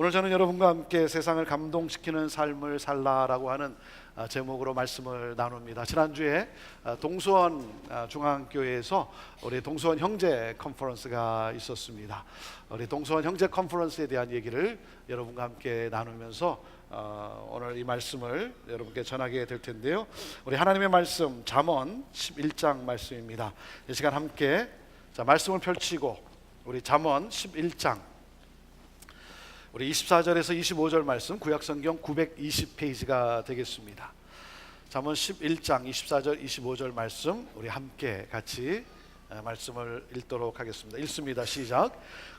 오늘 저는 여러분과 함께 세상을 감동시키는 삶을 살라라고 하는 제목으로 말씀을 나눕니다. 지난주에 동수원 중앙교회에서 우리 동수원 형제 컨퍼런스가 있었습니다. 우리 동수원 형제 컨퍼런스에 대한 얘기를 여러분과 함께 나누면서 오늘 이 말씀을 여러분께 전하게 될 텐데요. 우리 하나님의 말씀 잠언 11장 말씀입니다. 이 시간 함께 말씀을 펼치고 우리 잠언 11장 우리 24절에서 25절 말씀 구약성경 920페이지가 되겠습니다. 잠언 11장 24절 25절 말씀 우리 함께 같이 말씀을 읽도록 하겠습니다. 읽습니다. 시작.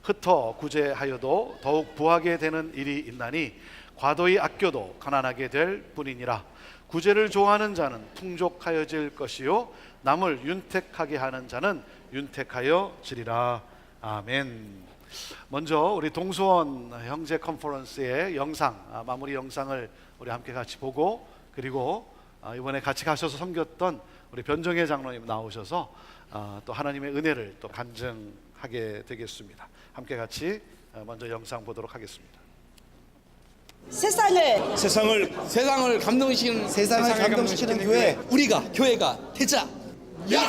흩어 구제하여도 더욱 부하게 되는 일이 있나니 과도히 아껴도 가난하게 될 뿐이니라. 구제를 좋아하는 자는 풍족하여질 것이요 남을 윤택하게 하는 자는 윤택하여지리라. 아멘. 먼저 우리 동수원 형제 컨퍼런스의 영상, 마무리 영상을 우리 함께 같이 보고, 그리고 이번에 같이 가셔서 섬겼던 우리 변정혜 장로님 나오셔서 또 하나님의 은혜를 또 간증하게 되겠습니다. 함께 같이 먼저 영상 보도록 하겠습니다. 세상을 감동시키는 교회, 우리가 교회가 되자. 야!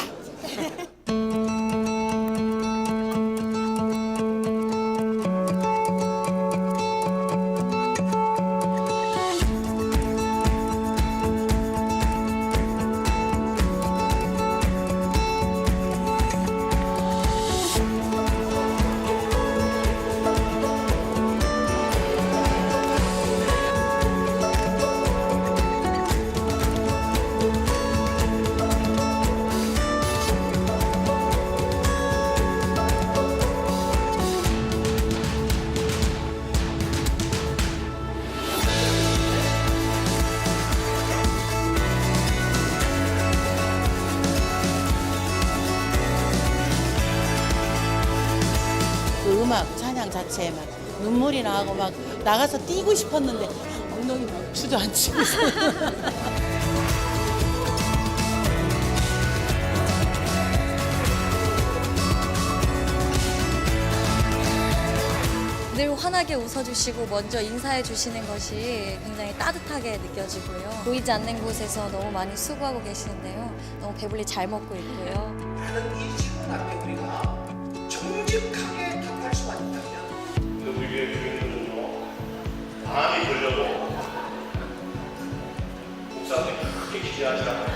그 음악 찬양 자체에 막 눈물이 나고 막 나가서 뛰고 싶었는데 엉덩이 막 주저앉히고 있어요. 늘 환하게 웃어주시고 먼저 인사해 주시는 것이 굉장히 따뜻하게 느껴지고요. 보이지 않는 곳에서 너무 많이 수고하고 계시는데요. 너무 배불리 잘 먹고 있고요. 다른 이 지구는 앞에 우리가 정직하게 격할 수만 있다면 우리 교회 교인들은요, 암이 걸려도 목사님이 크게 기대하지 않아요.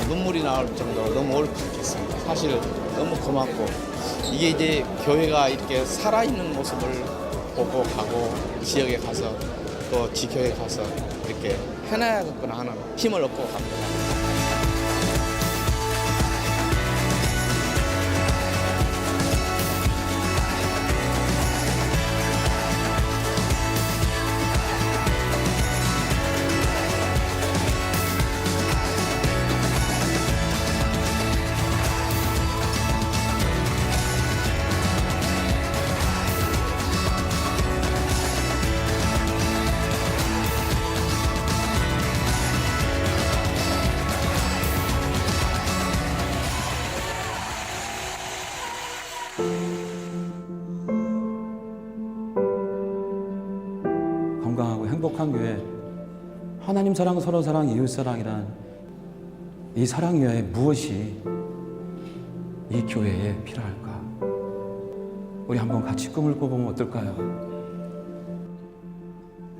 눈물이 나올 정도로 너무 옳겠습니다. 사실 너무 고맙고, 이게 이제 교회가 이렇게 살아있는 모습을 보고 가고 지역에 가서 또 지교에 가서 이렇게 해나가겠구나 하는 힘을 얻고 갑니다. 건강하고 행복한 교회, 하나님 사랑, 서로 사랑, 이웃 사랑이란 이 사랑 외에 무엇이 이 교회에 필요할까? 우리 한번 같이 꿈을 꿔보면 어떨까요?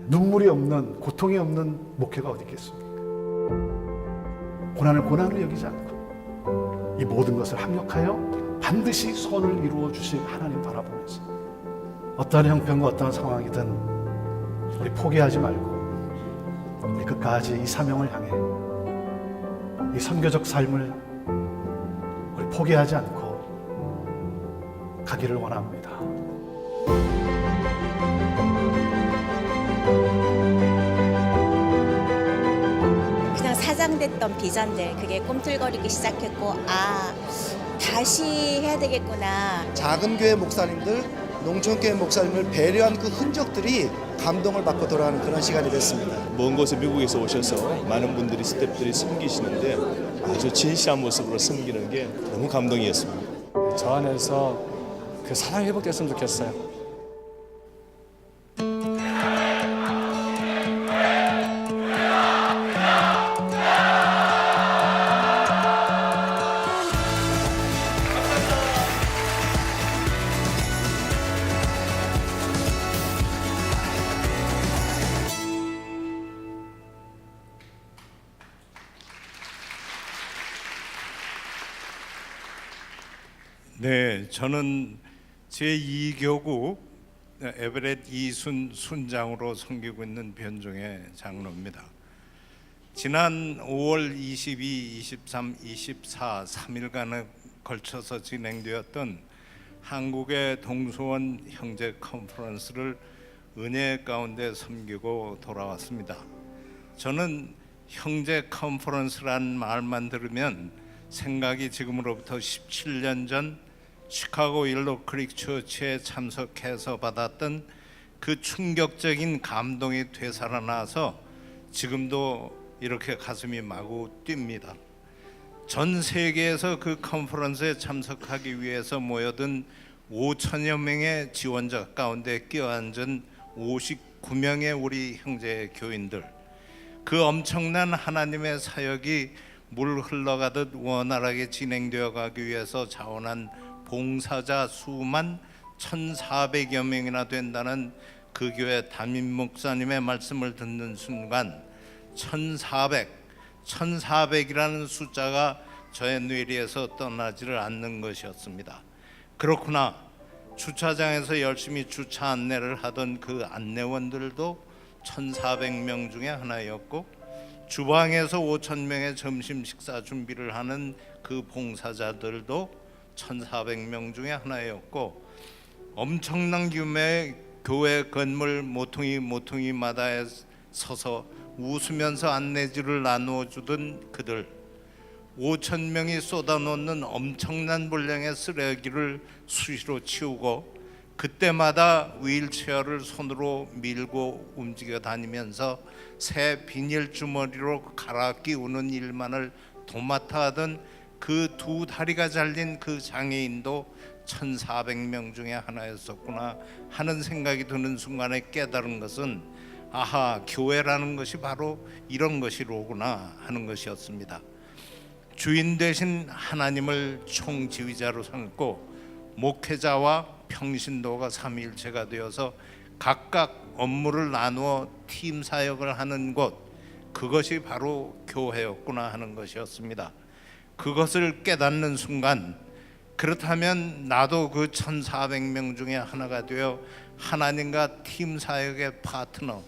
눈물이 없는, 고통이 없는 목회가 어디 있겠습니까? 고난을 고난으로 여기지 않고 이 모든 것을 합력하여 반드시 선을 이루어 주실 하나님 바라보면서 어떠한 형편과 어떠한 상황이든 우리 포기하지 말고 우리 끝까지 이 사명을 향해 이 선교적 삶을 우리 포기하지 않고 가기를 원합니다. 그냥 사장됐던 비전들 그게 꿈틀거리기 시작했고, 아 다시 해야 되겠구나. 작은 교회 목사님들 농촌교회 목사님을 배려한 그 흔적들이 감동을 받고 돌아가는 그런 시간이 됐습니다. 먼 곳에 미국에서 오셔서 많은 분들이 스태프들이 섬기시는데 아주 진실한 모습으로 섬기는 게 너무 감동이었습니다. 저 안에서 그 사랑이 회복됐으면 좋겠어요. 네, 저는 제2교구 에베렛 이순 순장으로 섬기고 있는 변종의 장로입니다. 지난 5월 22, 23, 24, 3일간에 걸쳐서 진행되었던 한국의 동수원 형제 컨퍼런스를 은혜 가운데 섬기고 돌아왔습니다. 저는 형제 컨퍼런스란 말만 들으면 생각이 지금으로부터 17년 전 시카고 일로 크릭 처치에 참석해서 받았던 그 충격적인 감동이 되살아나서 지금도 이렇게 가슴이 마구 뜁니다. 전 세계에서 그 컨퍼런스에 참석하기 위해서 모여든 5천여 명의 지원자 가운데 껴앉은 59명의 우리 형제 교인들, 그 엄청난 하나님의 사역이 물 흘러가듯 원활하게 진행되어 가기 위해서 자원한 봉사자 수만 1,400여 명이나 된다는 그 교회 담임 목사님의 말씀을 듣는 순간 1,400이라는 숫자가 저의 뇌리에서 떠나지를 않는 것이었습니다. 그렇구나. 주차장에서 열심히 주차 안내를 하던 그 안내원들도 1,400명 중에 하나였고, 주방에서 5,000명의 점심 식사 준비를 하는 그 봉사자들도 1,400명 중에 하나였고, 엄청난 규모의 교회 건물 모퉁이마다에 서서 웃으면서 안내지를 나누어 주던 그들, 5,000명이 쏟아놓는 엄청난 분량의 쓰레기를 수시로 치우고, 그때마다 휠체어를 손으로 밀고 움직여 다니면서 새 비닐 주머니로 갈아 끼우는 일만을 도맡아 하던 그 두 다리가 잘린 그 장애인도 1,400명 중에 하나였었구나 하는 생각이 드는 순간에 깨달은 것은, 아하, 교회라는 것이 바로 이런 것이로구나 하는 것이었습니다. 주인 되신 하나님을 총지휘자로 삼고 목회자와 평신도가 삼위일체가 되어서 각각 업무를 나누어 팀 사역을 하는 곳, 그것이 바로 교회였구나 하는 것이었습니다. 그것을 깨닫는 순간, 그렇다면 나도 그 1,400명 중에 하나가 되어 하나님과 팀 사역의 파트너,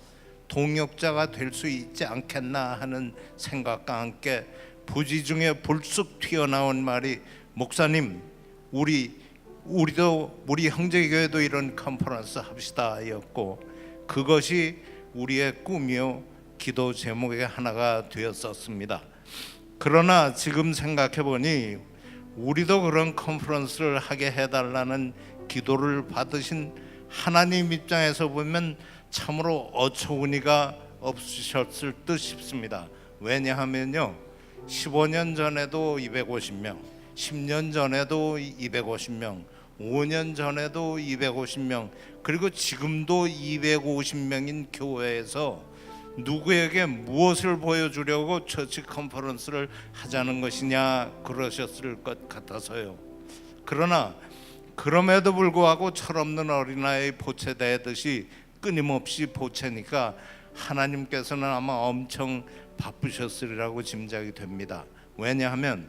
동역자가 될 수 있지 않겠나 하는 생각과 함께 부지 중에 불쑥 튀어나온 말이, 목사님, 우리 형제교회도 이런 컨퍼런스 합시다 였고, 그것이 우리의 꿈이요 기도 제목의 하나가 되었었습니다. 그러나 지금 생각해 보니 우리도 그런 컨퍼런스를 하게 해달라는 기도를 받으신 하나님 입장에서 보면 참으로 어처구니가 없으셨을 듯 싶습니다. 왜냐하면요, 15년 전에도 250명, 10년 전에도 250명, 5년 전에도 250명, 그리고 지금도 250명인 교회에서 누구에게 무엇을 보여주려고 처치 컨퍼런스를 하자는 것이냐 그러셨을 것 같아서요. 그러나 그럼에도 불구하고 철없는 어린아이 보채대듯이 끊임없이 보채니까 하나님께서는 아마 엄청 바쁘셨으리라고 짐작이 됩니다. 왜냐하면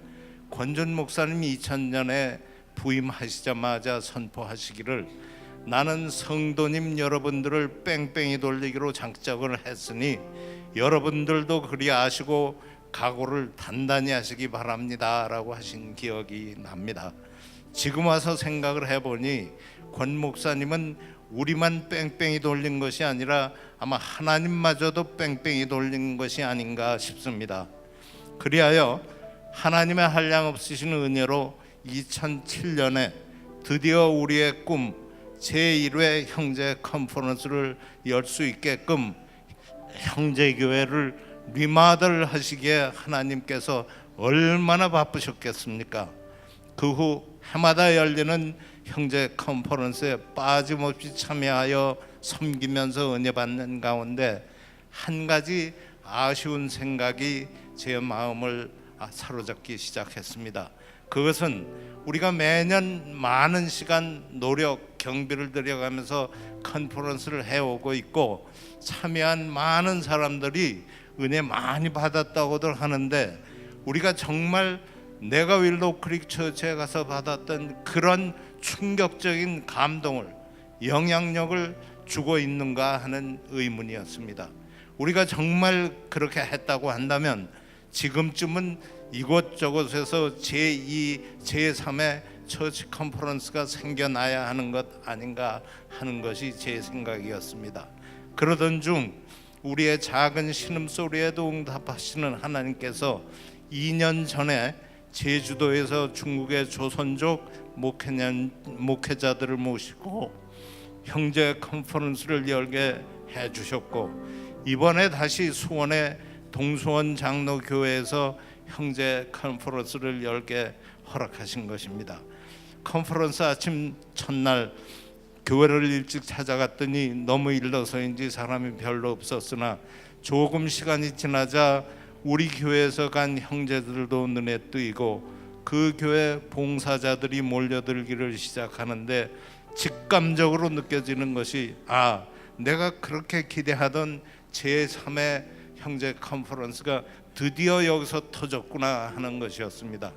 권준 목사님이 2000년에 부임하시자마자 선포하시기를, 나는 성도님 여러분들을 뺑뺑이 돌리기로 작정을 했으니 여러분들도 그리 아시고 각오를 단단히 하시기 바랍니다 라고 하신 기억이 납니다. 지금 와서 생각을 해보니 권 목사님은 우리만 뺑뺑이 돌린 것이 아니라 아마 하나님마저도 뺑뺑이 돌린 것이 아닌가 싶습니다. 그리하여 하나님의 한량없으신 은혜로 2007년에 드디어 우리의 꿈, 제1회 형제 컨퍼런스를 열 수 있게끔 형제교회를 리마들 하시기에 하나님께서 얼마나 바쁘셨겠습니까? 그 후 해마다 열리는 형제 컨퍼런스에 빠짐없이 참여하여 섬기면서 은혜 받는 가운데 한 가지 아쉬운 생각이 제 마음을 사로잡기 시작했습니다. 그것은 우리가 매년 많은 시간, 노력, 경비를 들여가면서 컨퍼런스를 해오고 있고 참여한 많은 사람들이 은혜 많이 받았다고들 하는데 우리가 정말 내가 윌로우 크릭 처치에 가서 받았던 그런 충격적인 감동을, 영향력을 주고 있는가 하는 의문이었습니다. 우리가 정말 그렇게 했다고 한다면 지금쯤은 이곳저곳에서 제2, 제3의 처치 컨퍼런스가 생겨나야 하는 것 아닌가 하는 것이 제 생각이었습니다. 그러던 중 우리의 작은 신음소리에도 응답하시는 하나님께서 2년 전에 제주도에서 중국의 조선족 목회자들을 모시고 형제 컨퍼런스를 열게 해주셨고 이번에 다시 수원의 동수원 장로교회에서 형제 컨퍼런스를 열게 허락하신 것입니다. 컨퍼런스 아침 첫날 교회를 일찍 찾아갔더니 너무 일러서인지 사람이 별로 없었으나 조금 시간이 지나자 우리 교회에서 간 형제들도 눈에 띄고 그 교회 봉사자들이 몰려들기를 시작하는데 직감적으로 느껴지는 것이 내가 그렇게 기대하던 제3의 형제 컨퍼런스가 드디어 여기서 터졌구나 하는 것이었습니다.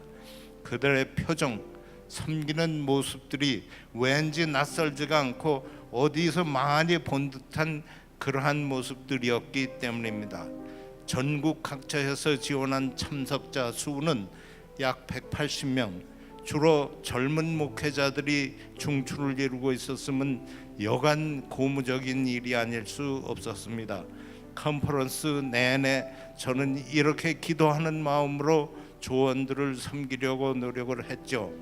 그들의 표정, 섬기는 모습들이 왠지 낯설지가 않고 어디서 많이 본 듯한 그러한 모습들이었기 때문입니다. 전국 각처에서 지원한 참석자 수는 약 180명, 주로 젊은 목회자들이 중추를 이루고 있었음은 여간 고무적인 일이 아닐 수 없었습니다. 컨퍼런스 내내 저는 이렇게 기도하는 마음으로 조원들을 섬기려고 노력을 했죠.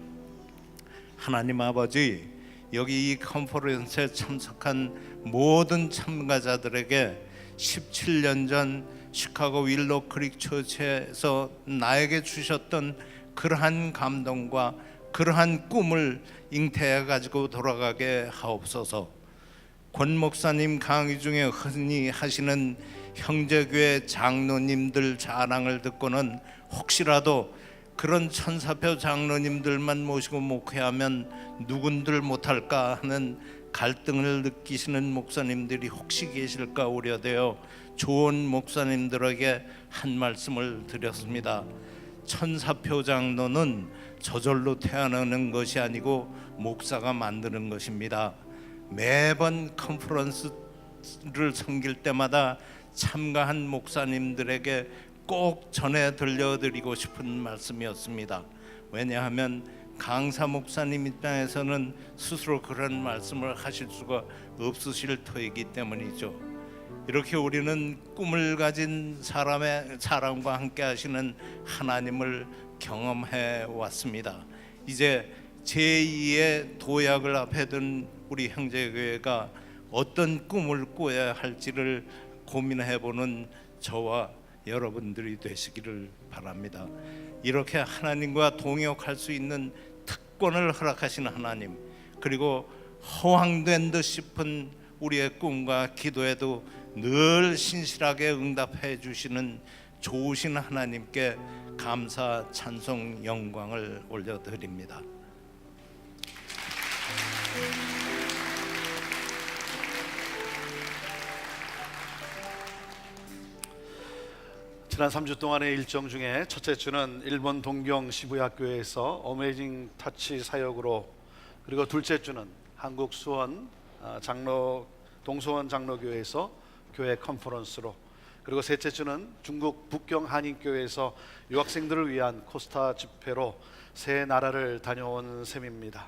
하나님 아버지, 여기 이 컨퍼런스에 참석한 모든 참가자들에게 17년 전 시카고 윌로우 크릭 처치에서 나에게 주셨던 그러한 감동과 그러한 꿈을 잉태해 가지고 돌아가게 하옵소서. 권 목사님 강의 중에 흔히 하시는 형제교회 장로님들 자랑을 듣고는 혹시라도 그런 천사표 장로님들만 모시고 목회하면 누군들 못할까 하는 갈등을 느끼시는 목사님들이 혹시 계실까 우려되어 좋은 목사님들에게 한 말씀을 드렸습니다. 천사표 장로는 저절로 태어나는 것이 아니고 목사가 만드는 것입니다. 매번 컨퍼런스를 섬길 때마다 참가한 목사님들에게 꼭 전해 들려드리고 싶은 말씀이었습니다. 왜냐하면 강사 목사님 입장에서는 스스로 그런 말씀을 하실 수가 없으실 터이기 때문이죠. 이렇게 우리는 꿈을 가진 사람과 함께 하시는 하나님을 경험해 왔습니다. 이제 제2의 도약을 앞에 둔 우리 형제교회가 어떤 꿈을 꾸어야 할지를 고민해보는 저와 여러분들이 되시기를 바랍니다. 이렇게 하나님과 동역할 수 있는 특권을 허락하신 하나님, 그리고 허황된 듯 싶은 우리의 꿈과 기도에도 늘 신실하게 응답해 주시는 좋으신 하나님께 감사, 찬송, 영광을 올려드립니다. 지난 3주 동안의 일정 중에 첫째 주는 일본 동경 시부야교회에서 어메이징 터치 사역으로, 그리고 둘째 주는 한국 수원 동수원 장로교회에서 교회 컨퍼런스로, 그리고 셋째 주는 중국 북경 한인교회에서 유학생들을 위한 코스타 집회로 세 나라를 다녀온 셈입니다.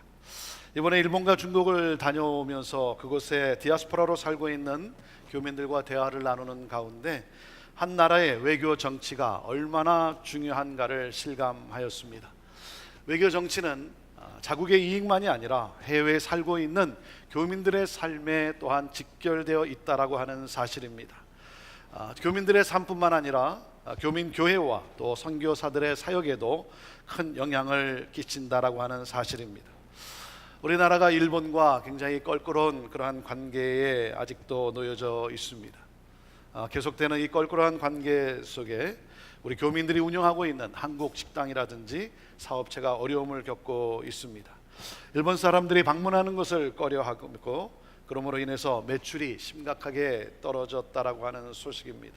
이번에 일본과 중국을 다녀오면서 그곳에 디아스포라로 살고 있는 교민들과 대화를 나누는 가운데 한 나라의 외교 정치가 얼마나 중요한가를 실감하였습니다. 외교 정치는 자국의 이익만이 아니라 해외에 살고 있는 교민들의 삶에 또한 직결되어 있다라고 하는 사실입니다. 교민들의 삶뿐만 아니라 교민 교회와 또 선교사들의 사역에도 큰 영향을 끼친다라고 하는 사실입니다. 우리나라가 일본과 굉장히 껄끄러운 그러한 관계에 아직도 놓여져 있습니다. 계속되는 이 껄끄러운 관계 속에 우리 교민들이 운영하고 있는 한국 식당이라든지 사업체가 어려움을 겪고 있습니다. 일본 사람들이 방문하는 것을 꺼려하고 그러므로 인해서 매출이 심각하게 떨어졌다라고 하는 소식입니다.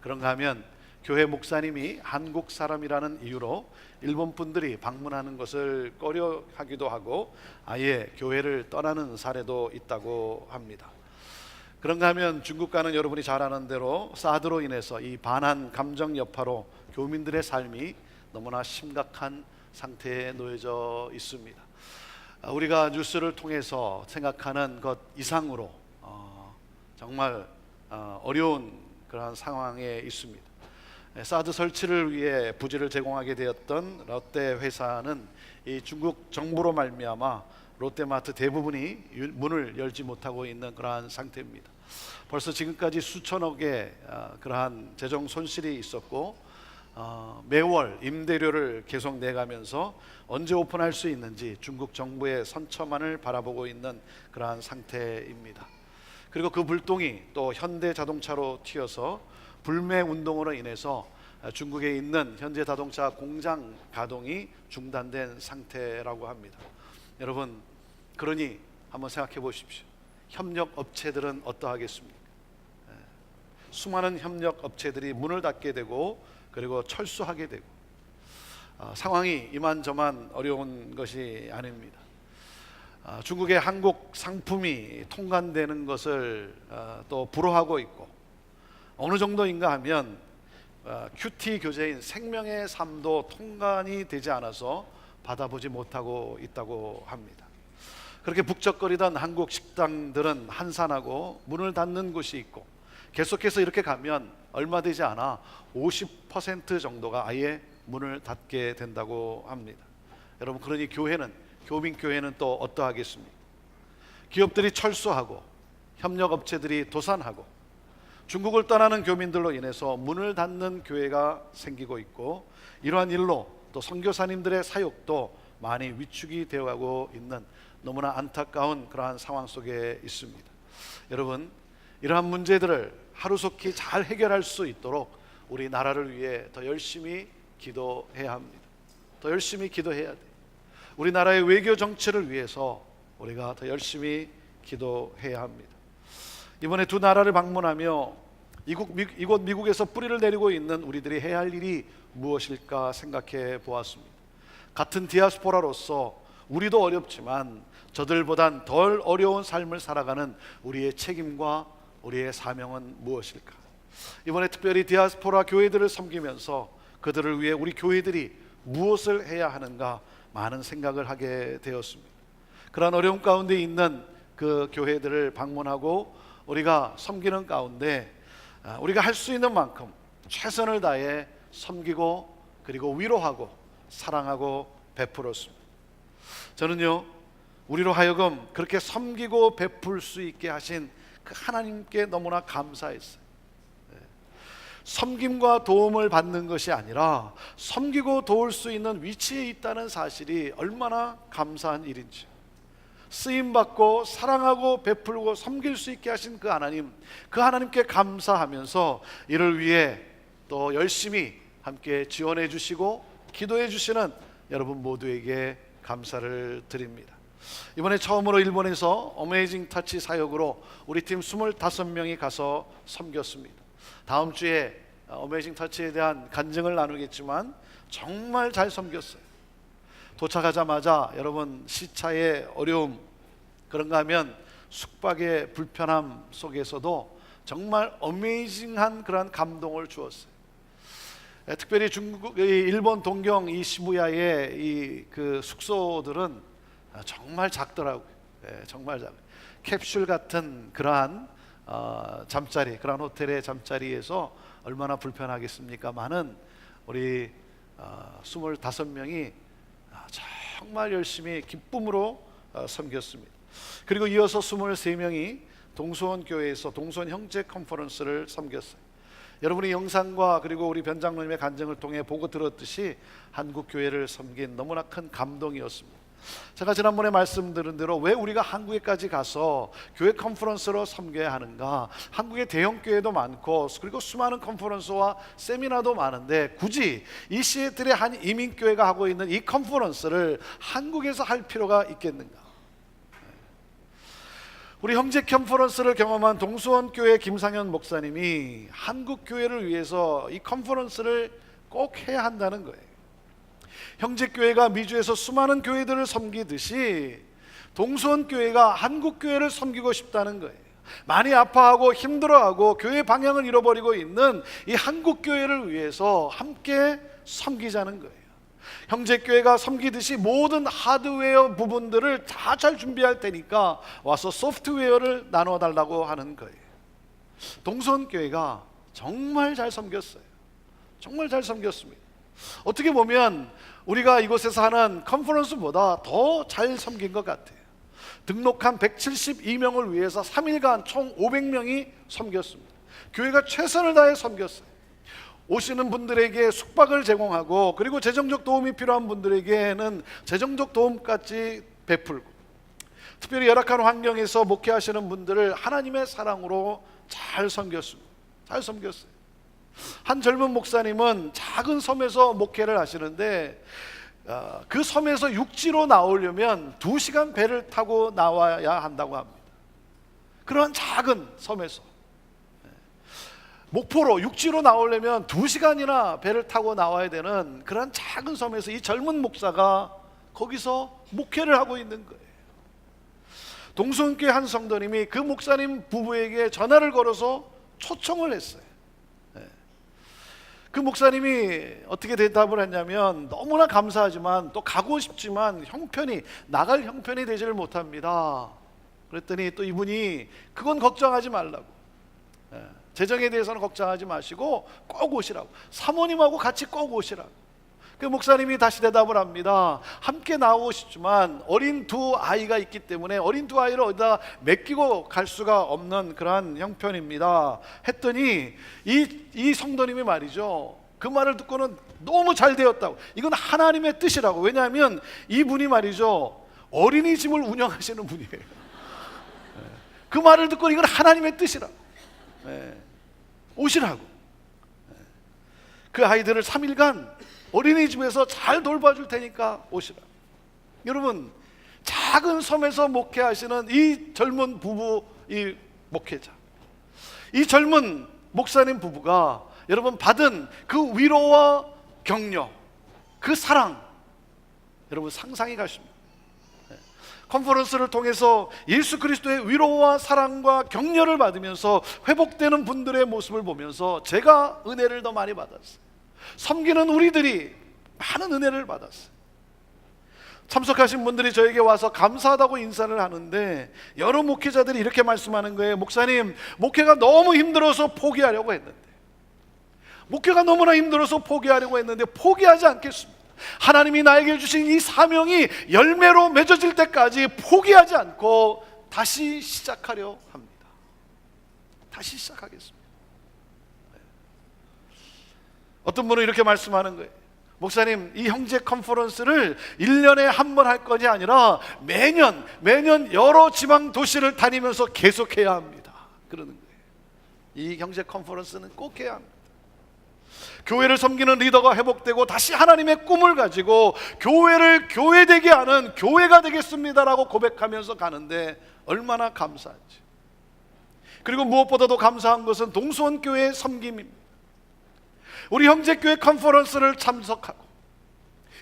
그런가 하면 교회 목사님이 한국 사람이라는 이유로 일본 분들이 방문하는 것을 꺼려하기도 하고 아예 교회를 떠나는 사례도 있다고 합니다. 그런가 하면 중국과는 여러분이 잘 아는 대로 사드로 인해서 이 반한 감정 여파로 교민들의 삶이 너무나 심각한 상태에 놓여져 있습니다. 우리가 뉴스를 통해서 생각하는 것 이상으로 정말 어려운 그런 상황에 있습니다. 사드 설치를 위해 부지를 제공하게 되었던 롯데 회사는 이 중국 정부로 말미암아 롯데마트 대부분이 문을 열지 못하고 있는 그러한 상태입니다. 벌써 지금까지 수천억의 그러한 재정 손실이 있었고 매월 임대료를 계속 내가면서 언제 오픈할 수 있는지 중국 정부의 선처만을 바라보고 있는 그러한 상태입니다. 그리고 그 불똥이 또 현대자동차로 튀어서 불매 운동으로 인해서 중국에 있는 현대자동차 공장 가동이 중단된 상태라고 합니다. 여러분, 그러니 한번 생각해 보십시오. 협력 업체들은 어떠하겠습니까? 수많은 협력 업체들이 문을 닫게 되고 그리고 철수하게 되고 상황이 이만저만 어려운 것이 아닙니다. 중국의 한국 상품이 통관되는 것을 또 불허하고 있고 어느 정도인가 하면 큐티 교재인 생명의 삶도 통관이 되지 않아서 받아보지 못하고 있다고 합니다. 그렇게 북적거리던 한국 식당들은 한산하고 문을 닫는 곳이 있고 계속해서 이렇게 가면 얼마 되지 않아 50% 정도가 아예 문을 닫게 된다고 합니다. 여러분, 그러니 교회는, 교민교회는 또 어떠하겠습니까? 기업들이 철수하고 협력업체들이 도산하고 중국을 떠나는 교민들로 인해서 문을 닫는 교회가 생기고 있고 이러한 일로 또 선교사님들의 사역도 많이 위축이 되어가고 있는 너무나 안타까운 그러한 상황 속에 있습니다. 여러분, 이러한 문제들을 하루속히 잘 해결할 수 있도록 우리 나라를 위해 더 열심히 기도해야 합니다. 더 열심히 기도해야 돼요. 우리나라의 외교 정치를 위해서 우리가 더 열심히 기도해야 합니다. 이번에 두 나라를 방문하며 이곳 미국에서 뿌리를 내리고 있는 우리들이 해야 할 일이 무엇일까 생각해 보았습니다. 같은 디아스포라로서 우리도 어렵지만 저들보단 덜 어려운 삶을 살아가는 우리의 책임과 우리의 사명은 무엇일까? 이번에 특별히 디아스포라 교회들을 섬기면서 그들을 위해 우리 교회들이 무엇을 해야 하는가 많은 생각을 하게 되었습니다. 그런 어려움 가운데 있는 그 교회들을 방문하고 우리가 섬기는 가운데 우리가 할 수 있는 만큼 최선을 다해 섬기고 그리고 위로하고 사랑하고 베풀었습니다. 저는요, 우리로 하여금 그렇게 섬기고 베풀 수 있게 하신 그 하나님께 너무나 감사했어요. 섬김과 도움을 받는 것이 아니라 섬기고 도울 수 있는 위치에 있다는 사실이 얼마나 감사한 일인지, 쓰임받고 사랑하고 베풀고 섬길 수 있게 하신 그 하나님, 그 하나님께 감사하면서 이를 위해 또 열심히 함께 지원해 주시고 기도해 주시는 여러분 모두에게 감사를 드립니다. 이번에 처음으로 일본에서 어메이징 터치 사역으로 우리 팀 25명이 가서 섬겼습니다. 다음 주에 어메이징 터치에 대한 간증을 나누겠지만 정말 잘 섬겼어요. 도착하자마자 여러분 시차의 어려움, 그런가 하면 숙박의 불편함 속에서도 정말 어메이징한 그런 감동을 주었어요. 특별히 일본 동경 이 시부야의 이 그 숙소들은 정말 작더라고요. 정말 작아요. 캡슐 같은 그러한 잠자리, 그런 호텔의 잠자리에서 얼마나 불편하겠습니까? 많은 우리 25명이 정말 열심히 기쁨으로 섬겼습니다. 그리고 이어서 23명이 동수원 교회에서 동수원 형제 컨퍼런스를 섬겼어요. 여러분이 영상과 그리고 우리 변장로님의 간증을 통해 보고 들었듯이 한국 교회를 섬긴 너무나 큰 감동이었습니다. 제가 지난번에 말씀드린 대로 왜 우리가 한국에까지 가서 교회 컨퍼런스로 섬겨야 하는가? 한국의 대형 교회도 많고 그리고 수많은 컨퍼런스와 세미나도 많은데 굳이 이 시애틀의 한 이민교회가 하고 있는 이 컨퍼런스를 한국에서 할 필요가 있겠는가? 우리 형제 컨퍼런스를 경험한 동수원 교회 김상현 목사님이 한국 교회를 위해서 이 컨퍼런스를 꼭 해야 한다는 거예요. 형제 교회가 미주에서 수많은 교회들을 섬기듯이 동수원 교회가 한국 교회를 섬기고 싶다는 거예요. 많이 아파하고 힘들어하고 교회 방향을 잃어버리고 있는 이 한국 교회를 위해서 함께 섬기자는 거예요. 형제 교회가 섬기듯이 모든 하드웨어 부분들을 다 잘 준비할 테니까 와서 소프트웨어를 나눠 달라고 하는 거예요. 동수원 교회가 정말 잘 섬겼어요. 정말 잘 섬겼습니다. 어떻게 보면 우리가 이곳에서 하는 컨퍼런스보다 더 잘 섬긴 것 같아요. 등록한 172명을 위해서 3일간 총 500명이 섬겼습니다. 교회가 최선을 다해 섬겼어요. 오시는 분들에게 숙박을 제공하고 그리고 재정적 도움이 필요한 분들에게는 재정적 도움까지 베풀고 특별히 열악한 환경에서 목회하시는 분들을 하나님의 사랑으로 잘 섬겼습니다. 잘 섬겼어요. 한 젊은 목사님은 작은 섬에서 목회를 하시는데 그 섬에서 육지로 나오려면 2시간 배를 타고 나와야 한다고 합니다. 그러한 작은 섬에서 목포로 육지로 나오려면 2시간이나 배를 타고 나와야 되는 그런 작은 섬에서 이 젊은 목사가 거기서 목회를 하고 있는 거예요. 동수원교회 한 성도님이 그 목사님 부부에게 전화를 걸어서 초청을 했어요. 그 목사님이 어떻게 대답을 했냐면 너무나 감사하지만 또 가고 싶지만 나갈 형편이 되지를 못합니다. 그랬더니 또 이분이 그건 걱정하지 말라고, 재정에 대해서는 걱정하지 마시고 꼭 오시라고, 사모님하고 같이 꼭 오시라고. 그 목사님이 다시 대답을 합니다. 함께 나오시지만 어린 2아이가 있기 때문에 어린 2아이를 어디다 맡기고 갈 수가 없는 그러한 형편입니다 했더니 이 성도님이 말이죠, 그 말을 듣고는 너무 잘 되었다고, 이건 하나님의 뜻이라고. 왜냐하면 이분이 말이죠 어린이집을 운영하시는 분이에요. 그 말을 듣고 이건 하나님의 뜻이라고, 오시라고. 그 아이들을 3일간 어린이집에서 잘 돌봐줄 테니까 오시라. 여러분, 작은 섬에서 목회하시는 이 젊은 부부, 이 목회자, 이 젊은 목사님 부부가 여러분 받은 그 위로와 격려, 그 사랑, 여러분 상상이 가십니다. 컨퍼런스를 통해서 예수 그리스도의 위로와 사랑과 격려를 받으면서 회복되는 분들의 모습을 보면서 제가 은혜를 더 많이 받았어요. 섬기는 우리들이 많은 은혜를 받았어요. 참석하신 분들이 저에게 와서 감사하다고 인사를 하는데 여러 목회자들이 이렇게 말씀하는 거예요. 목사님, 목회가 너무 힘들어서 포기하려고 했는데, 목회가 너무나 힘들어서 포기하려고 했는데 포기하지 않겠습니다. 하나님이 나에게 주신 이 사명이 열매로 맺어질 때까지 포기하지 않고 다시 시작하려 합니다. 다시 시작하겠습니다. 어떤 분은 이렇게 말씀하는 거예요. 목사님, 이 형제 컨퍼런스를 1년에 한 번 할 것이 아니라 매년 여러 지방 도시를 다니면서 계속해야 합니다. 그러는 거예요. 이 형제 컨퍼런스는 꼭 해야 합니다. 교회를 섬기는 리더가 회복되고 다시 하나님의 꿈을 가지고 교회를 교회되게 하는 교회가 되겠습니다라고 고백하면서 가는데 얼마나 감사한지. 그리고 무엇보다도 감사한 것은 동수원교회의 섬김입니다. 우리 형제교회 컨퍼런스를 참석하고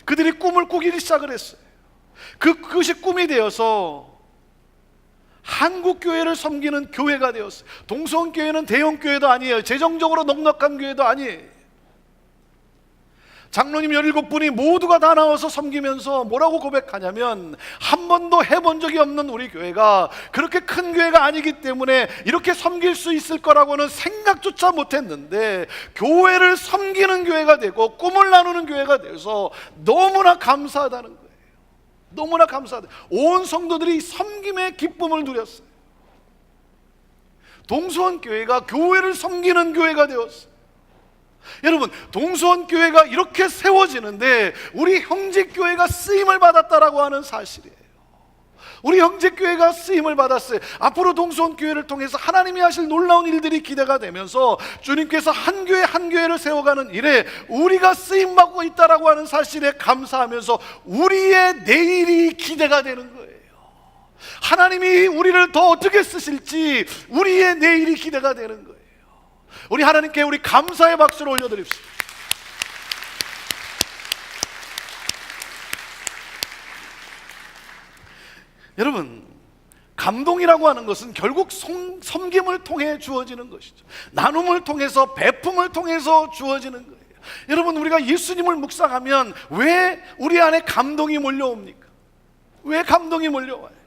그들이 꿈을 꾸기 시작을 했어요. 그것이 꿈이 되어서 한국교회를 섬기는 교회가 되었어요. 동수원교회는 대형교회도 아니에요. 재정적으로 넉넉한 교회도 아니에요. 장로님 17분이 모두가 다 나와서 섬기면서 뭐라고 고백하냐면, 한 번도 해본 적이 없는 우리 교회가 그렇게 큰 교회가 아니기 때문에 이렇게 섬길 수 있을 거라고는 생각조차 못했는데 교회를 섬기는 교회가 되고 꿈을 나누는 교회가 돼서 너무나 감사하다는 거예요. 너무나 감사하다. 온 성도들이 섬김의 기쁨을 누렸어요. 동수원 교회가 교회를 섬기는 교회가 되었어요. 여러분, 동수원 교회가 이렇게 세워지는데 우리 형제 교회가 쓰임을 받았다라고 하는 사실이에요. 우리 형제 교회가 쓰임을 받았어요. 앞으로 동수원 교회를 통해서 하나님이 하실 놀라운 일들이 기대가 되면서 주님께서 한 교회 한 교회를 세워가는 일에 우리가 쓰임 받고 있다라고 하는 사실에 감사하면서 우리의 내일이 기대가 되는 거예요. 하나님이 우리를 더 어떻게 쓰실지 우리의 내일이 기대가 되는 거예요. 우리 하나님께 우리 감사의 박수를 올려드립시다. 여러분, 감동이라고 하는 것은 결국 섬김을 통해 주어지는 것이죠. 나눔을 통해서, 베품을 통해서 주어지는 거예요. 여러분, 우리가 예수님을 묵상하면 왜 우리 안에 감동이 몰려옵니까? 왜 감동이 몰려와요?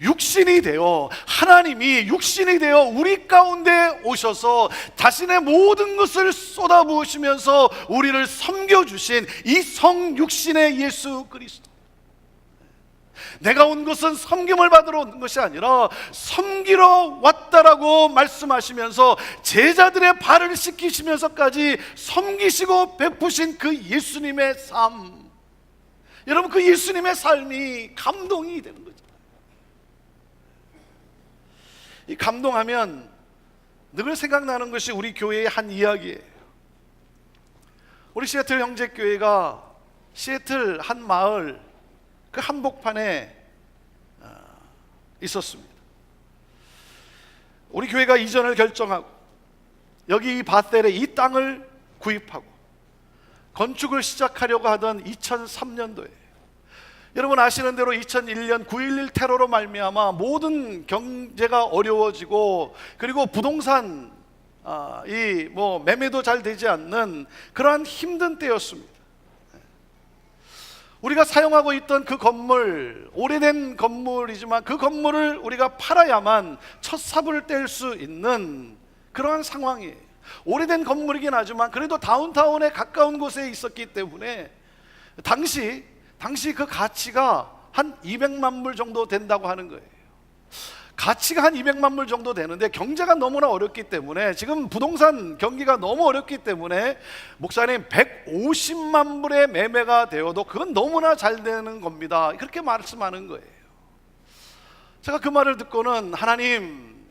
육신이 되어, 하나님이 육신이 되어 우리 가운데 오셔서 자신의 모든 것을 쏟아부으시면서 우리를 섬겨주신 이 성육신의 예수 그리스도. 내가 온 것은 섬김을 받으러 온 것이 아니라 섬기러 왔다라고 말씀하시면서 제자들의 발을 씻기시면서까지 섬기시고 베푸신 그 예수님의 삶, 여러분, 그 예수님의 삶이 감동이 되는 거죠. 이 감동하면 늘 생각나는 것이 우리 교회의 한 이야기예요. 우리 시애틀 형제교회가 시애틀 한 마을 그 한복판에 있었습니다. 우리 교회가 이전을 결정하고 여기 이 밧델에 이 땅을 구입하고 건축을 시작하려고 하던 2003년도에 여러분 아시는 대로 2001년 9.11 테러로 말미암아 모든 경제가 어려워지고 그리고 부동산 매매도 잘 되지 않는 그러한 힘든 때였습니다. 우리가 사용하고 있던 그 건물, 오래된 건물이지만 그 건물을 우리가 팔아야만 첫 삽을 뗄 수 있는 그러한 상황이에요. 오래된 건물이긴 하지만 그래도 다운타운에 가까운 곳에 있었기 때문에 당시 그 가치가 한 200만 불 정도 된다고 하는 거예요. 가치가 한 200만 불 정도 되는데 경제가 너무나 어렵기 때문에 지금 부동산 경기가 너무 어렵기 때문에 목사님 150만 불의 매매가 되어도 그건 너무나 잘 되는 겁니다. 그렇게 말씀하는 거예요. 제가 그 말을 듣고는 하나님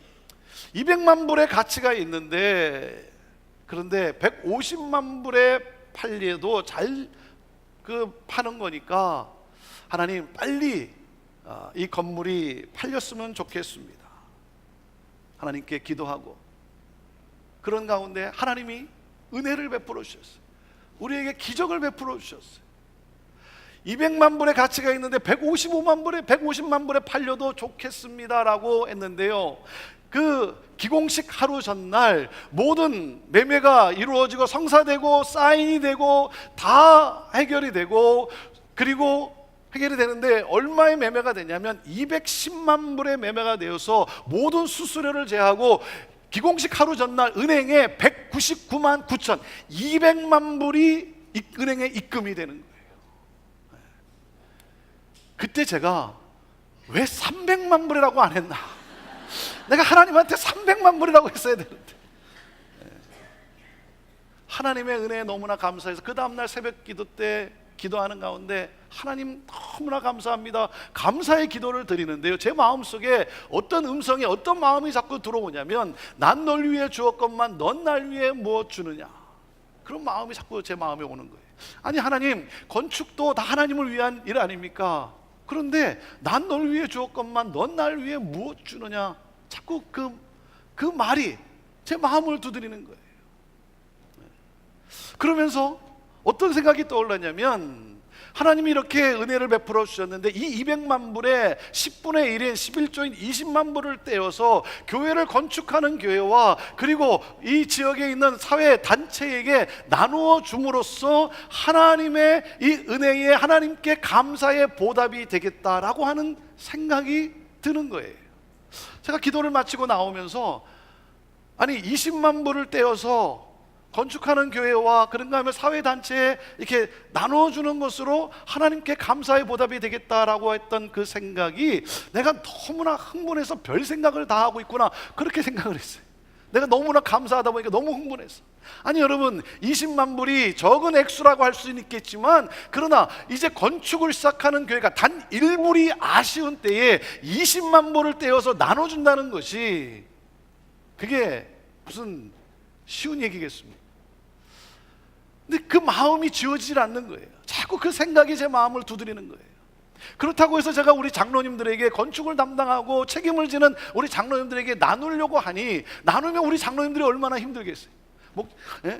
200만 불의 가치가 있는데 그런데 150만 불에 팔려도 잘 파는 거니까 하나님 빨리 이 건물이 팔렸으면 좋겠습니다. 하나님께 기도하고 그런 가운데 하나님이 은혜를 베풀어 주셨어요. 우리에게 기적을 베풀어 주셨어요. 200만 불의 가치가 있는데 150만 불에 팔려도 좋겠습니다라고 했는데요. 그 기공식 하루 전날 모든 매매가 이루어지고 성사되고 사인이 되고 다 해결이 되고 그리고 해결이 되는데 얼마의 매매가 되냐면 210만 불의 매매가 되어서 모든 수수료를 제하고 기공식 하루 전날 은행에 199만 9천 200만 불이 은행에 입금이 되는 거예요. 그때 제가 왜 300만 불이라고 안 했나? 내가 하나님한테 300만 불이라고 했어야 되는데 하나님의 은혜에 너무나 감사해서 그 다음날 새벽 기도 때 기도하는 가운데 하나님 너무나 감사합니다. 감사의 기도를 드리는데요. 제 마음속에 어떤 음성이 어떤 마음이 자꾸 들어오냐면 난 널 위해 주었건만 넌 날 위해 무엇 주느냐 그런 마음이 자꾸 제 마음에 오는 거예요. 아니 하나님 건축도 다 하나님을 위한 일 아닙니까? 그런데 난 널 위해 주었건만 넌 날 위해 무엇 주느냐 자꾸 그 말이 제 마음을 두드리는 거예요. 그러면서 어떤 생각이 떠올랐냐면 하나님이 이렇게 은혜를 베풀어 주셨는데 이 200만 불에 10분의 1인 11조인 20만 불을 떼어서 교회를 건축하는 교회와 그리고 이 지역에 있는 사회 단체에게 나누어 줌으로써 하나님의 이 은혜에 하나님께 감사의 보답이 되겠다라고 하는 생각이 드는 거예요. 제가 기도를 마치고 나오면서 아니 20만 불을 떼어서 건축하는 교회와 그런가 하면 사회단체에 이렇게 나눠주는 것으로 하나님께 감사의 보답이 되겠다라고 했던 그 생각이 내가 너무나 흥분해서 별 생각을 다 하고 있구나, 그렇게 생각을 했어요. 내가 너무나 감사하다 보니까 너무 흥분했어. 아니 여러분, 20만 불이 적은 액수라고 할 수는 있겠지만, 그러나 이제 건축을 시작하는 교회가 단 1불이 아쉬운 때에 20만 불을 떼어서 나눠준다는 것이, 그게 무슨 쉬운 얘기겠습니까? 근데 그 마음이 지워지질 않는 거예요. 자꾸 그 생각이 제 마음을 두드리는 거예요. 그렇다고 해서 제가 우리 장로님들에게, 건축을 담당하고 책임을 지는 우리 장로님들에게 나누려고 하니, 나누면 우리 장로님들이 얼마나 힘들겠어요.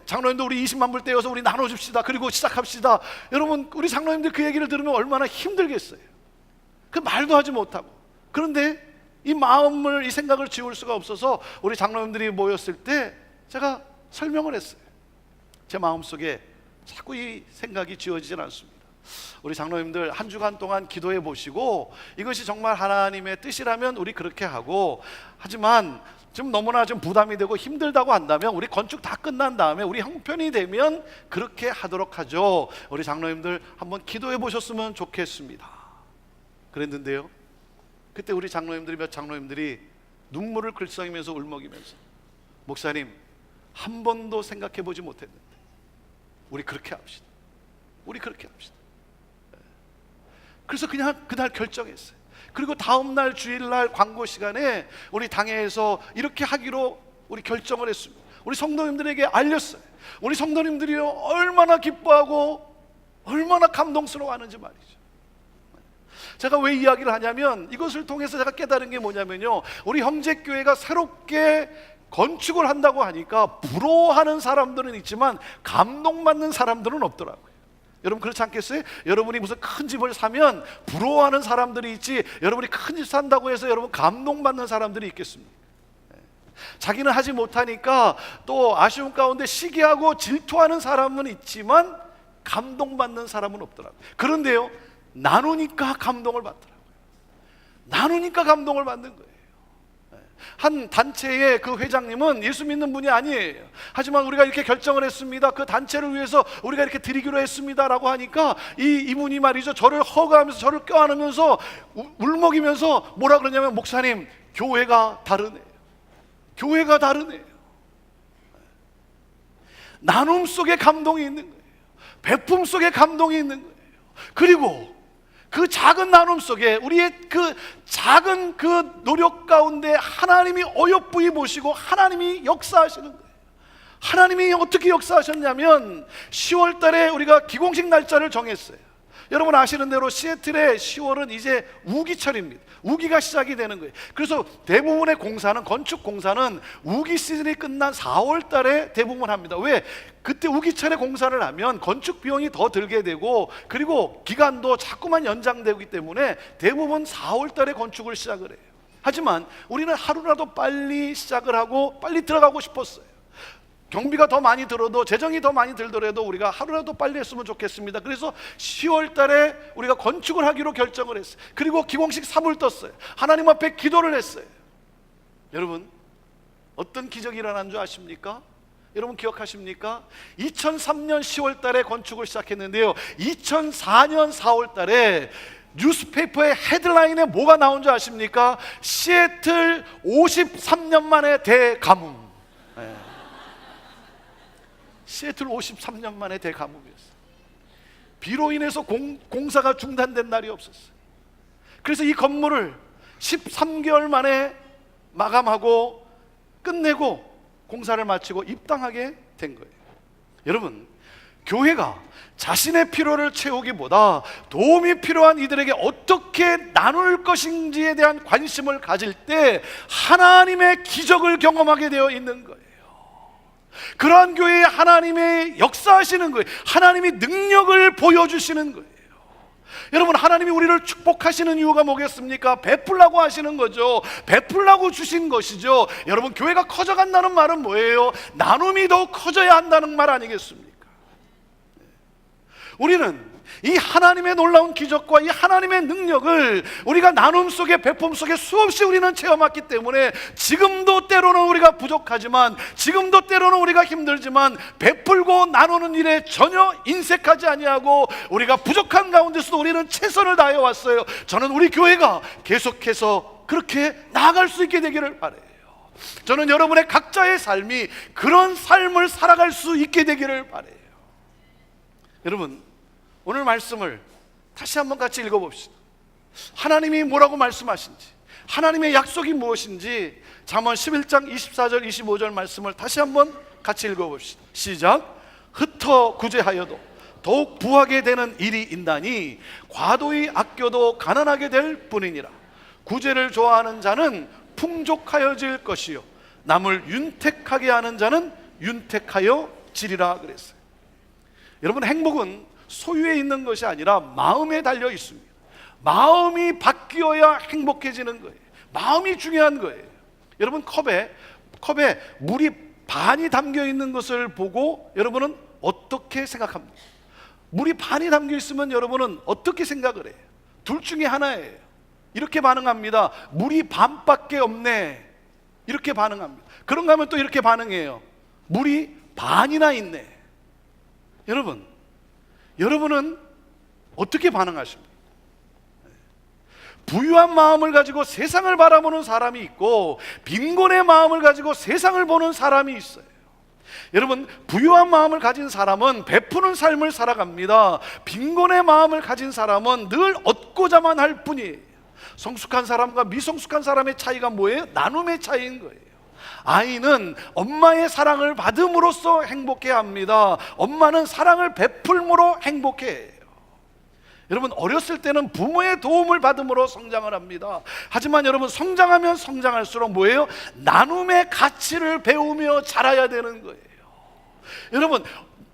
장로님도 우리 20만 불 떼어서 우리 나눠줍시다, 그리고 시작합시다. 여러분, 우리 장로님들 그 얘기를 들으면 얼마나 힘들겠어요. 그 말도 하지 못하고. 그런데 이 마음을, 이 생각을 지울 수가 없어서 우리 장로님들이 모였을 때 제가 설명을 했어요. 제 마음속에 자꾸 이 생각이 지워지질 않습니다. 우리 장로님들 한 주간 동안 기도해 보시고, 이것이 정말 하나님의 뜻이라면 우리 그렇게 하고, 하지만 좀 너무나 좀 부담이 되고 힘들다고 한다면 우리 건축 다 끝난 다음에 우리 형편이 되면 그렇게 하도록 하죠. 우리 장로님들 한번 기도해 보셨으면 좋겠습니다. 그랬는데요, 그때 우리 장로님들이, 몇 장로님들이 눈물을 글썽이면서 울먹이면서, 목사님 한 번도 생각해 보지 못했는데 우리 그렇게 합시다, 우리 그렇게 합시다. 그래서 그냥 그날 결정했어요. 그리고 다음날 주일날 광고 시간에 우리 당회에서 이렇게 하기로 우리 결정을 했습니다. 우리 성도님들에게 알렸어요. 우리 성도님들이 얼마나 기뻐하고 얼마나 감동스러워하는지 말이죠. 제가 왜 이야기를 하냐면, 이것을 통해서 제가 깨달은 게 뭐냐면요, 우리 형제교회가 새롭게 건축을 한다고 하니까 부러워하는 사람들은 있지만 감동받는 사람들은 없더라고요. 여러분 그렇지 않겠어요? 여러분이 무슨 큰 집을 사면 부러워하는 사람들이 있지, 여러분이 큰 집 산다고 해서 여러분 감동받는 사람들이 있겠습니까? 자기는 하지 못하니까 또 아쉬움 가운데 시기하고 질투하는 사람은 있지만 감동받는 사람은 없더라고요. 그런데요, 나누니까 감동을 받더라고요. 나누니까 감동을 받는 거예요. 한 단체의 그 회장님은 예수 믿는 분이 아니에요. 하지만 우리가 이렇게 결정을 했습니다, 그 단체를 위해서 우리가 이렇게 드리기로 했습니다 라고 하니까 이분이 말이죠, 저를 허가하면서 저를 껴안으면서 울먹이면서 뭐라 그러냐면, 목사님 교회가 다르네요. 교회가 다르네요. 나눔 속에 감동이 있는 거예요. 베품 속에 감동이 있는 거예요. 그리고 그 작은 나눔 속에, 우리의 그 작은 그 노력 가운데 하나님이 어여쁘게 보시고 하나님이 역사하시는 거예요. 하나님이 어떻게 역사하셨냐면, 10월 달에 우리가 기공식 날짜를 정했어요. 여러분 아시는 대로 시애틀의 10월은 이제 우기철입니다. 우기가 시작이 되는 거예요. 그래서 대부분의 공사는, 건축 공사는 우기 시즌이 끝난 4월 달에 대부분 합니다. 왜? 그때 우기철에 공사를 하면 건축 비용이 더 들게 되고, 그리고 기간도 자꾸만 연장되기 때문에 대부분 4월 달에 건축을 시작을 해요. 하지만 우리는 하루라도 빨리 시작을 하고 빨리 들어가고 싶었어요. 경비가 더 많이 들어도, 재정이 더 많이 들더라도 우리가 하루라도 빨리 했으면 좋겠습니다. 그래서 10월 달에 우리가 건축을 하기로 결정을 했어요. 그리고 기공식 3을 떴어요. 하나님 앞에 기도를 했어요. 여러분 어떤 기적이 일어난 줄 아십니까? 여러분 기억하십니까? 2003년 10월 달에 건축을 시작했는데요, 2004년 4월 달에 뉴스페이퍼의 헤드라인에 뭐가 나온 줄 아십니까? 시애틀 53년 만에 대가뭄. 시애틀 53년 만에 대가뭄이었어요. 비로 인해서 공사가 중단된 날이 없었어요. 그래서 이 건물을 13개월 만에 마감하고 끝내고 공사를 마치고 입당하게 된 거예요. 여러분, 교회가 자신의 필요를 채우기보다 도움이 필요한 이들에게 어떻게 나눌 것인지에 대한 관심을 가질 때 하나님의 기적을 경험하게 되어 있는 거예요. 그러한 교회에 하나님의 역사하시는 거예요. 하나님이 능력을 보여주시는 거예요. 여러분 하나님이 우리를 축복하시는 이유가 뭐겠습니까? 베풀라고 하시는 거죠. 베풀라고 주신 것이죠. 여러분 교회가 커져간다는 말은 뭐예요? 나눔이 더 커져야 한다는 말 아니겠습니까? 우리는 이 하나님의 놀라운 기적과 이 하나님의 능력을 우리가 나눔 속에, 배품 속에 수없이 우리는 체험했기 때문에 지금도 때로는 우리가 부족하지만, 지금도 때로는 우리가 힘들지만 베풀고 나누는 일에 전혀 인색하지 아니하고 우리가 부족한 가운데서도 우리는 최선을 다해 왔어요. 저는 우리 교회가 계속해서 그렇게 나아갈 수 있게 되기를 바라요. 저는 여러분의 각자의 삶이 그런 삶을 살아갈 수 있게 되기를 바라요. 여러분, 오늘 말씀을 다시 한번 같이 읽어봅시다. 하나님이 뭐라고 말씀하신지, 하나님의 약속이 무엇인지 잠언 11장 24절 25절 말씀을 다시 한번 같이 읽어봅시다. 시작. 흩어 구제하여도 더욱 부하게 되는 일이 있나니 과도히 아껴도 가난하게 될 뿐이니라. 구제를 좋아하는 자는 풍족하여질 것이요 남을 윤택하게 하는 자는 윤택하여 지리라 그랬어요. 여러분, 행복은 소유에 있는 것이 아니라 마음에 달려 있습니다. 마음이 바뀌어야 행복해지는 거예요. 마음이 중요한 거예요. 여러분, 컵에 물이 반이 담겨 있는 것을 보고 여러분은 어떻게 생각합니까? 물이 반이 담겨 있으면 여러분은 어떻게 생각을 해요? 둘 중에 하나예요. 이렇게 반응합니다. 물이 반밖에 없네. 이렇게 반응합니다. 그런가 하면 또 이렇게 반응해요. 물이 반이나 있네. 여러분은 어떻게 반응하십니까? 부유한 마음을 가지고 세상을 바라보는 사람이 있고 빈곤의 마음을 가지고 세상을 보는 사람이 있어요. 여러분, 부유한 마음을 가진 사람은 베푸는 삶을 살아갑니다. 빈곤의 마음을 가진 사람은 늘 얻고자만 할 뿐이에요. 성숙한 사람과 미성숙한 사람의 차이가 뭐예요? 나눔의 차이인 거예요. 아이는 엄마의 사랑을 받음으로써 행복해합니다. 엄마는 사랑을 베풀므로 행복해해요. 여러분, 어렸을 때는 부모의 도움을 받음으로 성장을 합니다. 하지만 여러분, 성장하면 성장할수록 뭐예요? 나눔의 가치를 배우며 자라야 되는 거예요. 여러분,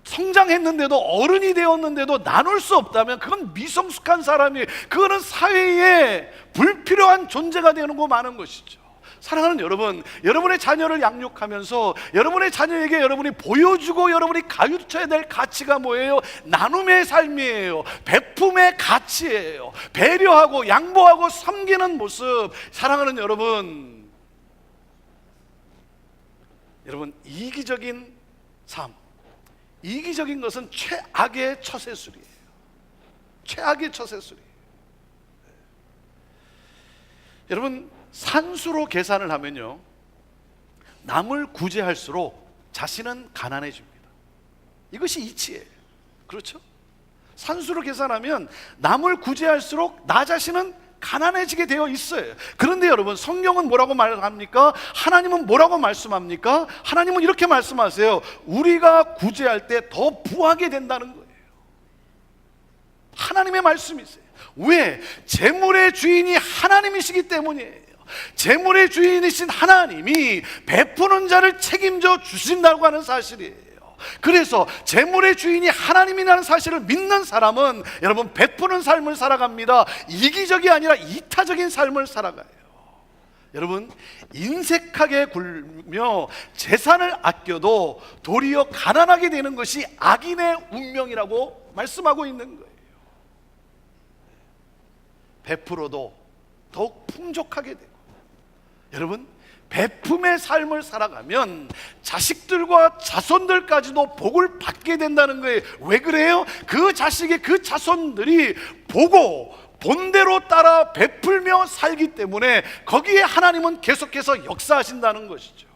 성장했는데도, 어른이 되었는데도 나눌 수 없다면 그건 미성숙한 사람이에요. 그거는 사회에 불필요한 존재가 되는 거 많은 것이죠. 사랑하는 여러분, 여러분의 자녀를 양육하면서 여러분의 자녀에게 여러분이 보여주고 여러분이 가르쳐야 될 가치가 뭐예요? 나눔의 삶이에요. 베품의 가치예요. 배려하고 양보하고 섬기는 모습. 사랑하는 여러분, 이기적인 삶, 이기적인 것은 최악의 처세술이에요. 최악의 처세술이에요. 여러분, 산수로 계산을 하면요, 남을 구제할수록 자신은 가난해집니다. 이것이 이치예요. 그렇죠? 산수로 계산하면 남을 구제할수록 나 자신은 가난해지게 되어 있어요. 그런데 여러분, 성경은 뭐라고 말합니까? 하나님은 뭐라고 말씀합니까? 하나님은 이렇게 말씀하세요. 우리가 구제할 때 더 부하게 된다는 거예요. 하나님의 말씀이세요. 왜? 재물의 주인이 하나님이시기 때문이에요. 재물의 주인이신 하나님이 베푸는 자를 책임져 주신다고 하는 사실이에요. 그래서 재물의 주인이 하나님이라는 사실을 믿는 사람은 여러분, 베푸는 삶을 살아갑니다. 이기적이 아니라 이타적인 삶을 살아가요. 여러분, 인색하게 굴며 재산을 아껴도 도리어 가난하게 되는 것이 악인의 운명이라고 말씀하고 있는 거예요. 베풀어도 더욱 풍족하게 되고, 여러분, 베품의 삶을 살아가면 자식들과 자손들까지도 복을 받게 된다는 거예요. 왜 그래요? 그 자식의 그 자손들이 보고 본대로 따라 베풀며 살기 때문에 거기에 하나님은 계속해서 역사하신다는 것이죠.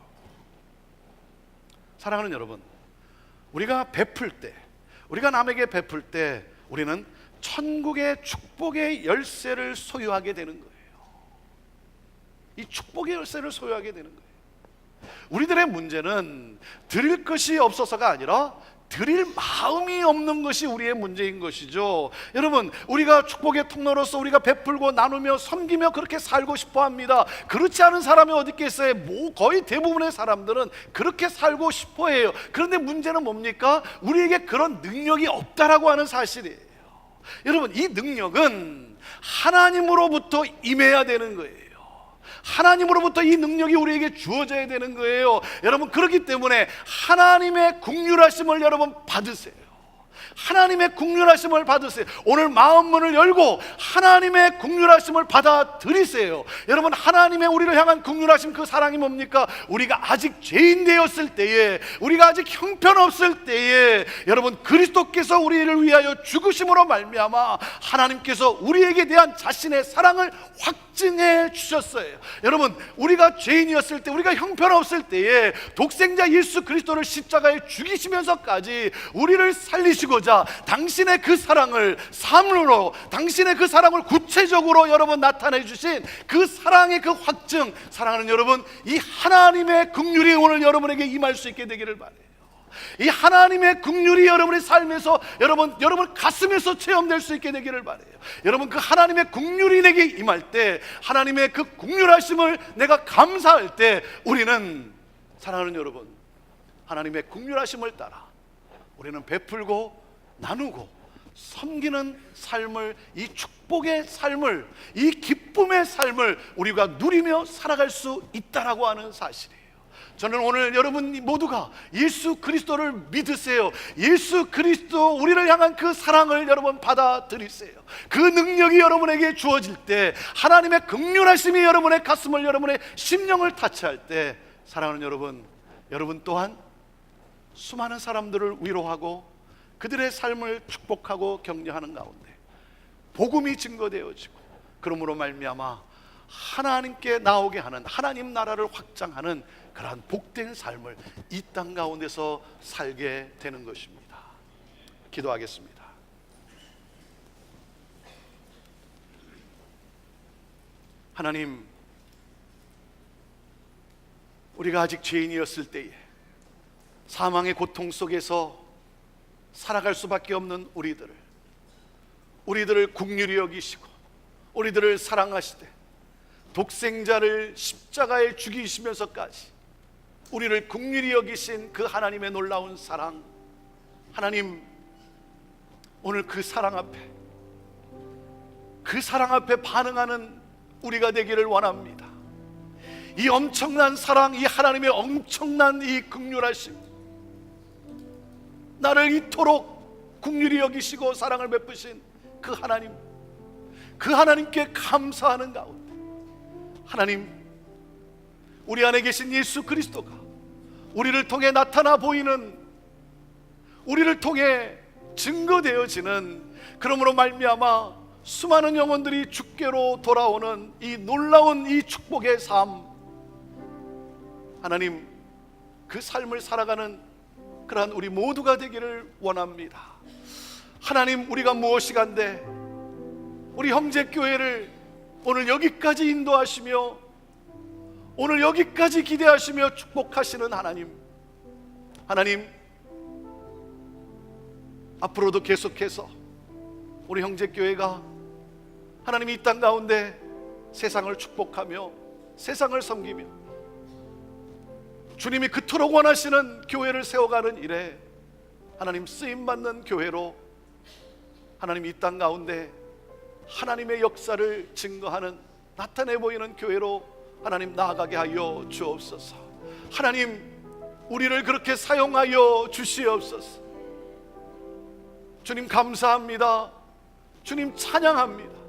사랑하는 여러분, 우리가 베풀 때, 우리가 남에게 베풀 때 우리는 천국의 축복의 열쇠를 소유하게 되는 거예요. 이 축복의 열쇠를 소유하게 되는 거예요. 우리들의 문제는 드릴 것이 없어서가 아니라 드릴 마음이 없는 것이 우리의 문제인 것이죠. 여러분, 우리가 축복의 통로로서 우리가 베풀고 나누며 섬기며 그렇게 살고 싶어 합니다. 그렇지 않은 사람이 어디 있겠어요? 거의 대부분의 사람들은 그렇게 살고 싶어 해요. 그런데 문제는 뭡니까? 우리에게 그런 능력이 없다라고 하는 사실이에요. 여러분, 이 능력은 하나님으로부터 임해야 되는 거예요. 하나님으로부터 이 능력이 우리에게 주어져야 되는 거예요. 여러분, 그렇기 때문에 하나님의 긍휼하심을 여러분 받으세요. 하나님의 긍휼하심을 받으세요. 오늘 마음 문을 열고 하나님의 긍휼하심을 받아들이세요. 여러분, 하나님의 우리를 향한 긍휼하심, 그 사랑이 뭡니까? 우리가 아직 죄인 되었을 때에, 우리가 아직 형편없을 때에 여러분, 그리스도께서 우리를 위하여 죽으심으로 말미암아 하나님께서 우리에게 대한 자신의 사랑을 확증해 주셨어요. 여러분, 우리가 죄인이었을 때, 우리가 형편없을 때에 독생자 예수 그리스도를 십자가에 죽이시면서까지 우리를 살리시고자 당신의 그 사랑을 삶으로, 당신의 그 사랑을 구체적으로 여러분 나타내 주신 그 사랑의 그 확증, 사랑하는 여러분, 이 하나님의 긍휼이 오늘 여러분에게 임할 수 있게 되기를 바라요. 이 하나님의 긍휼이 여러분의 삶에서 여러분 가슴에서 체험될 수 있게 되기를 바라요. 여러분, 그 하나님의 긍휼이 내게 임할 때, 하나님의 그 긍휼하심을 내가 감사할 때, 우리는, 사랑하는 여러분, 하나님의 긍휼하심을 따라 우리는 베풀고 나누고 섬기는 삶을, 이 축복의 삶을, 이 기쁨의 삶을 우리가 누리며 살아갈 수 있다라고 하는 사실이에요. 저는 오늘 여러분 모두가 예수 그리스도를 믿으세요. 예수 그리스도 우리를 향한 그 사랑을 여러분 받아들이세요. 그 능력이 여러분에게 주어질 때, 하나님의 긍휼하심이 여러분의 가슴을, 여러분의 심령을 타치할 때, 사랑하는 여러분, 여러분 또한 수많은 사람들을 위로하고 그들의 삶을 축복하고 격려하는 가운데 복음이 증거되어지고, 그러므로 말미암아 하나님께 나오게 하는, 하나님 나라를 확장하는 그러한 복된 삶을 이 땅 가운데서 살게 되는 것입니다. 기도하겠습니다. 하나님, 우리가 아직 죄인이었을 때에 사망의 고통 속에서 살아갈 수밖에 없는 우리들을 긍휼히 여기시고 우리들을 사랑하시되 독생자를 십자가에 죽이시면서까지 우리를 긍휼히 여기신 그 하나님의 놀라운 사랑, 하나님, 오늘 그 사랑 앞에 반응하는 우리가 되기를 원합니다. 이 엄청난 사랑, 이 하나님의 엄청난 이 긍휼하심, 나를 이토록 긍휼히 여기시고 사랑을 베푸신 그 하나님, 그 하나님께 감사하는 가운데, 하나님, 우리 안에 계신 예수 그리스도가 우리를 통해 나타나 보이는, 우리를 통해 증거되어지는, 그러므로 말미암아 수많은 영혼들이 주께로 돌아오는 이 놀라운 이 축복의 삶, 하나님, 그 삶을 살아가는 그러한 우리 모두가 되기를 원합니다. 하나님, 우리가 무엇이간데 우리 형제교회를 오늘 여기까지 인도하시며 오늘 여기까지 기대하시며 축복하시는 하나님, 앞으로도 계속해서 우리 형제교회가 하나님 이 땅 가운데 세상을 축복하며 세상을 섬기며 주님이 그토록 원하시는 교회를 세워가는 일에 하나님 쓰임받는 교회로, 하나님 이 땅 가운데 하나님의 역사를 증거하는, 나타내 보이는 교회로 하나님 나아가게 하여 주옵소서. 하나님, 우리를 그렇게 사용하여 주시옵소서. 주님 감사합니다. 주님 찬양합니다.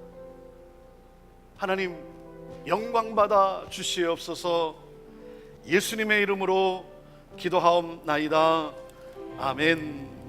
하나님 영광 받아 주시옵소서. 예수님의 이름으로 기도하옵나이다. 아멘.